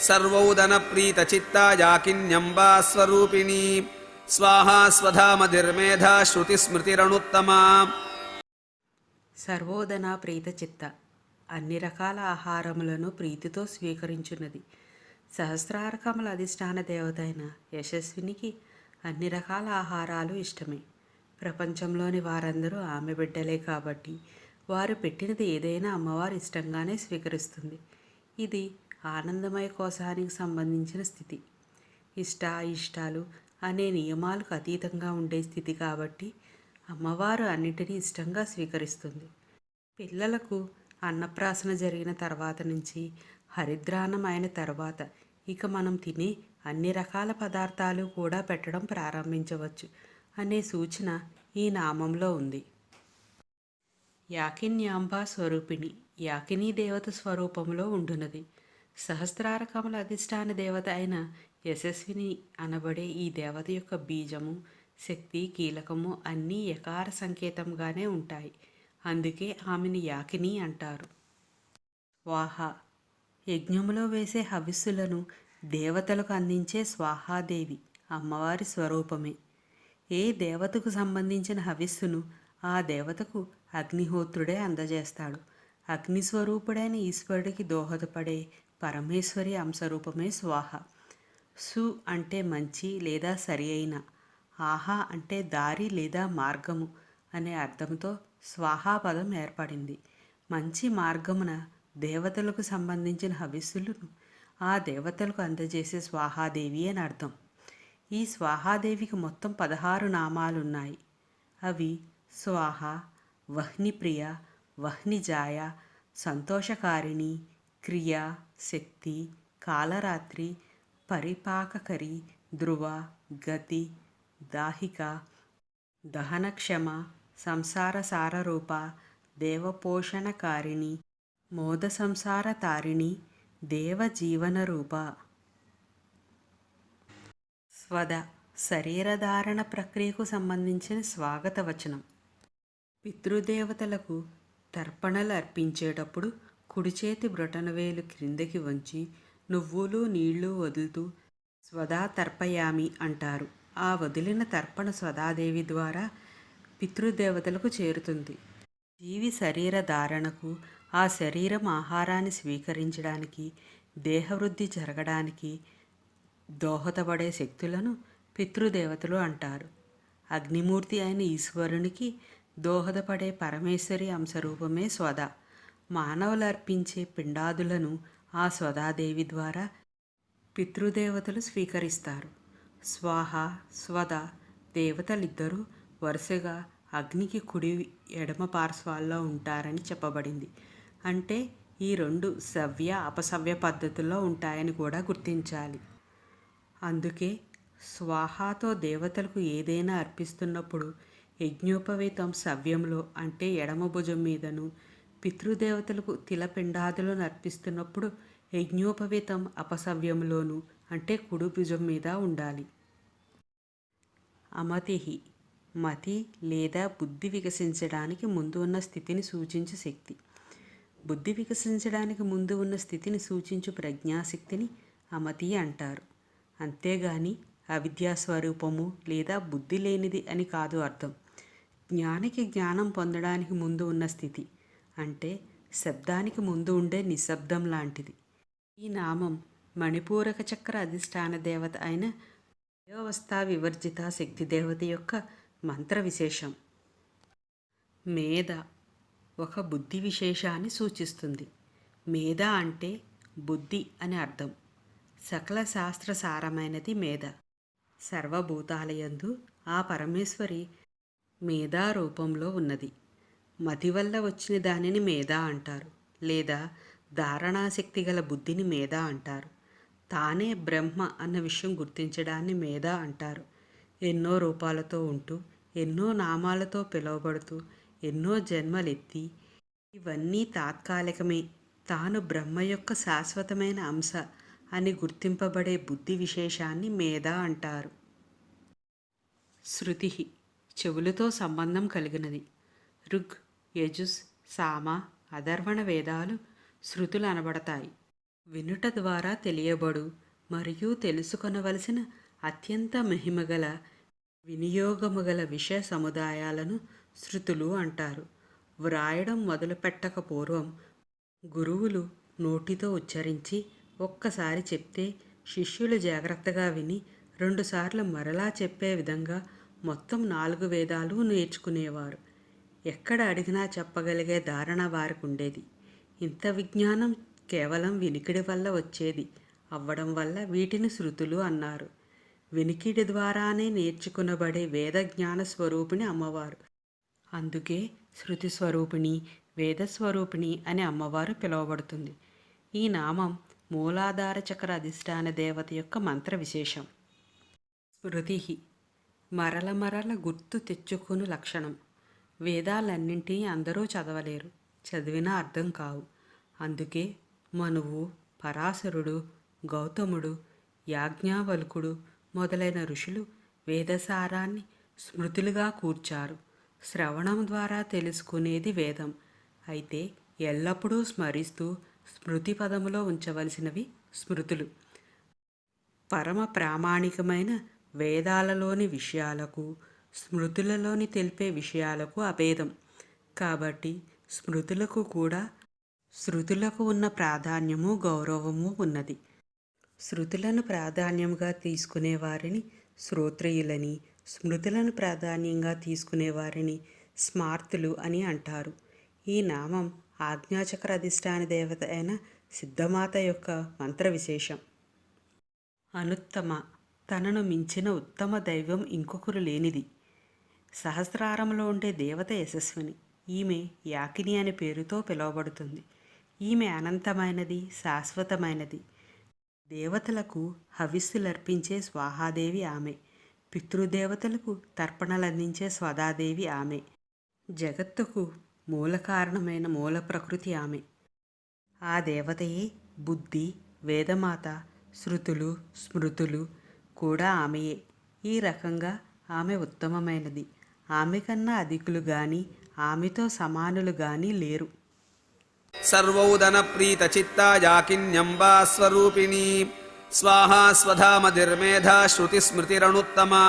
సర్వౌదన ప్రీత చిత్తా యాకిన్యంబా స్వరూపిణీ స్వాహా స్వధామధిర్మేధా శృతి స్మృతిరణుత్తమా. సర్వోదన ప్రీత చిత్త, అన్ని రకాల ఆహారములను ప్రీతితో స్వీకరించున్నది. సహస్రారకముల అధిష్టాన దేవత అయిన యశస్వినికి అన్ని రకాల ఆహారాలు ఇష్టమే. ప్రపంచంలోని వారందరూ ఆమె బిడ్డలే కాబట్టి వారు పెట్టినది ఏదైనా అమ్మవారు ఇష్టంగానే స్వీకరిస్తుంది. ఇది ఆనందమయ కోశానికి సంబంధించిన స్థితి. ఇష్టాలు అనే నియమాలకు అతీతంగా ఉండే స్థితి కాబట్టి అమ్మవారు అన్నిటినీ ఇష్టంగా స్వీకరిస్తుంది. పిల్లలకు అన్నప్రాసన జరిగిన తర్వాత నుంచి హరిద్రానం అయిన తర్వాత ఇక మనం తినే అన్ని రకాల పదార్థాలు కూడా పెట్టడం ప్రారంభించవచ్చు అనే సూచన ఈ నామంలో ఉంది. యాకిన్యాంబ స్వరూపిణి, యాకినీ దేవత స్వరూపంలో ఉండున్నది. సహస్రారకముల అధిష్టాన దేవత అయిన యశస్విని అనబడే ఈ దేవత యొక్క బీజము, శక్తి, కీలకము అన్నీ యకార సంకేతంగానే ఉంటాయి. అందుకే ఆమెను యాకిని అంటారు. స్వాహ, యజ్ఞములో వేసే హవిస్సులను దేవతలకు అందించే స్వాహాదేవి అమ్మవారి స్వరూపమే. ఏ దేవతకు సంబంధించిన హవిస్సును ఆ దేవతకు అగ్నిహోత్రుడే అందజేస్తాడు. అగ్నిస్వరూపుడైన ఈశ్వరుడికి దోహదపడే పరమేశ్వరి అంశరూపమే స్వాహ. సు అంటే మంచి లేదా సరి అయిన, ఆహా అంటే దారి లేదా మార్గము అనే అర్థంతో స్వాహా పదం ఏర్పడింది. మంచి మార్గమున దేవతలకు సంబంధించిన హవిస్సులను ఆ దేవతలకు అందజేసే స్వాహాదేవి అని అర్థం. ఈ స్వాహాదేవికి మొత్తం 16 నామాలున్నాయి. అవి స్వాహ, వహ్నిప్రియ, వహ్నిజాయ, సంతోషకారిణి, క్రియ, శక్తి, కాలరాత్రి, పరిపాకకరి, ధ్రువ, గతి, దాహిక, దహనక్షమ, సంసార సారరూప, దేవపోషణకారిణి, మోద సంసార తారిణి, దేవజీవనరూప. స్వద, శరీరధారణ ప్రక్రియకు సంబంధించిన స్వాగత వచనం. పితృదేవతలకు తర్పణలు అర్పించేటప్పుడు కుడి చేతి బ్రొటనవేలు క్రిందకి వంచి నువ్వులు నీళ్లు వదులుతూ స్వదా తర్పయామి అంటారు. ఆ వదిలిన తర్పణ స్వదాదేవి ద్వారా పితృదేవతలకు చేరుతుంది. జీవి శరీర ధారణకు, ఆ శరీరం ఆహారాన్ని స్వీకరించడానికి, దేహవృద్ధి జరగడానికి దోహదపడే శక్తులను పితృదేవతలు అంటారు. అగ్నిమూర్తి అయిన ఈశ్వరునికి దోహదపడే పరమేశ్వరి అంశరూపమే స్వద. మానవులు అర్పించే పిండాదులను ఆ స్వదాదేవి ద్వారా పితృదేవతలు స్వీకరిస్తారు. స్వాహ, స్వద దేవతలిద్దరూ వరుసగా అగ్నికి కుడి ఎడమ పార్శ్వాల్లో ఉంటారని చెప్పబడింది. అంటే ఈ రెండు సవ్య అపసవ్య పద్ధతుల్లో ఉంటాయని కూడా గుర్తించాలి. అందుకే స్వాహాతో దేవతలకు ఏదైనా అర్పిస్తున్నప్పుడు యజ్ఞోపవీతం సవ్యంలో అంటే ఎడమ భుజం మీదను, పితృదేవతలకు తిలపిండాదులను అర్పిస్తున్నప్పుడు యజ్ఞోపవీతం అపసవ్యంలోను అంటే కుడి భుజం మీద ఉండాలి. అమతిహి, మతి లేదా బుద్ధి వికసించడానికి ముందు ఉన్న స్థితిని సూచించే శక్తి. బుద్ధి వికసించడానికి ముందు ఉన్న స్థితిని సూచించు ప్రజ్ఞాశక్తిని అమతి అంటారు. అంతేగాని అవిద్యాస్వరూపము లేదా బుద్ధి లేనిది అని కాదు అర్థం. జ్ఞానికి జ్ఞానం పొందడానికి ముందు ఉన్న స్థితి అంటే శబ్దానికి ముందు ఉండే నిశ్శబ్దం లాంటిది. ఈ నామం మణిపూరక చక్ర అధిష్టాన దేవత అయిన దేవస్థా వివర్జిత శక్తి దేవత యొక్క మంత్ర విశేషం. మేధ ఒక బుద్ధి విశేషాన్ని సూచిస్తుంది. మేధ అంటే బుద్ధి అని అర్థం. సకల శాస్త్ర సారమైనది మేధ. సర్వభూతాలయందు ఆ పరమేశ్వరి మేధా రూపంలో ఉన్నది. మతి వల్ల వచ్చిన దానిని మేధ అంటారు, లేదా ధారణాశక్తి గల బుద్ధిని మేధ అంటారు. తానే బ్రహ్మ అన్న విషయం గుర్తించడాన్ని మేధ అంటారు. ఎన్నో రూపాలతో ఉంటూ, ఎన్నో నామాలతో పిలువబడుతూ, ఎన్నో జన్మలెత్తి ఇవన్నీ తాత్కాలికమే, తాను బ్రహ్మ యొక్క శాశ్వతమైన అంశ అని గుర్తింపబడే బుద్ధి విశేషాన్ని మేధ అంటారు. శృతి చెవులతో సంబంధం కలిగినది. ఋగ్, యజుస్, సామ, అథర్వణ వేదాలు శృతులు అనబడతాయి. వినుట ద్వారా తెలియబడు మరియు తెలుసుకొనవలసిన అత్యంత మహిమగల వినియోగముగల విషయ సముదాయాలను శృతులు అంటారు. వ్రాయడం మొదలుపెట్టక పూర్వం గురువులు నోటితో ఉచ్చరించి ఒక్కసారి చెప్తే శిష్యులు జాగ్రత్తగా విని 2 సార్లు మరలా చెప్పే విధంగా మొత్తం 4 వేదాలు నేర్చుకునేవారు. ఎక్కడ అడిగినా చెప్పగలిగే ధారణ వారికి ఉండేది. ఇంత విజ్ఞానం కేవలం వినికిడి వల్ల వచ్చేది అవ్వడం వల్ల వీటిని శృతులు అన్నారు. వినికిడి ద్వారానే నేర్చుకునబడే వేద జ్ఞాన స్వరూపిణి అమ్మవారు. అందుకే శృతి స్వరూపిణి, వేదస్వరూపిణి అని అమ్మవారు పిలువబడుతుంది. ఈ నామం మూలాధార చక్ర అధిష్టాన దేవత యొక్క మంత్ర విశేషం. స్మృతి మరల మరల గుర్తు తెచ్చుకుని లక్షణం. వేదాలన్నింటినీ అందరూ చదవలేరు, చదివినా అర్థం కావు. అందుకే మనువు, పరాశరుడు, గౌతముడు, యాజ్ఞవల్కుడు మొదలైన ఋషులు వేదసారాన్ని స్మృతులుగా కూర్చారు. శ్రవణం ద్వారా తెలుసుకునేది వేదం అయితే ఎల్లప్పుడూ స్మరిస్తూ స్మృతి పదములో ఉంచవలసినవి స్మృతులు. పరమ ప్రామాణికమైన వేదాలలోని విషయాలకు స్మృతులలోని తెలిపే విషయాలకు అభేదం. కాబట్టి స్మృతులకు కూడా శృతులకు ఉన్న ప్రాధాన్యము, గౌరవము ఉన్నది. శృతులను ప్రాధాన్యంగా తీసుకునే వారిని శ్రోత్రియులని, స్మృతులను ప్రాధాన్యంగా తీసుకునే వారిని స్మార్తులు అని అంటారు. ఈ నామం ఆజ్ఞాచక్ర అధిష్టాన దేవత అయిన సిద్ధమాత యొక్క మంత్ర విశేషం. అనుత్తమ, తనను మించిన ఉత్తమ దైవం ఇంకొకరు లేనిది. సహస్రారంలో ఉండే దేవత యశస్విని. ఈమె యాకిని అనే పేరుతో పిలువబడుతుంది. ఈమె అనంతమైనది, శాశ్వతమైనది. దేవతలకు హవిస్సులర్పించే స్వాహాదేవి ఆమె. పితృదేవతలకు తర్పణలందించే స్వదాదేవి ఆమె. జగత్తుకు మూల కారణమైన మూల ప్రకృతి ఆమె. ఆ దేవతయే బుద్ధి, వేదమాత, శృతులు, స్మృతులు కూడా ఆమెయే. ఈ రకంగా ఆమె ఉత్తమమైనది. ఆమె కన్నా అధికులు గాని ఆమెతో సమానులు గాని లేరు. సర్వౌదన ప్రీత చిత్తా యాకిన్యంబా స్వరూపిణి స్వాహా స్వధామధిర్మేధా శృతి స్మృతిరణుత్తమా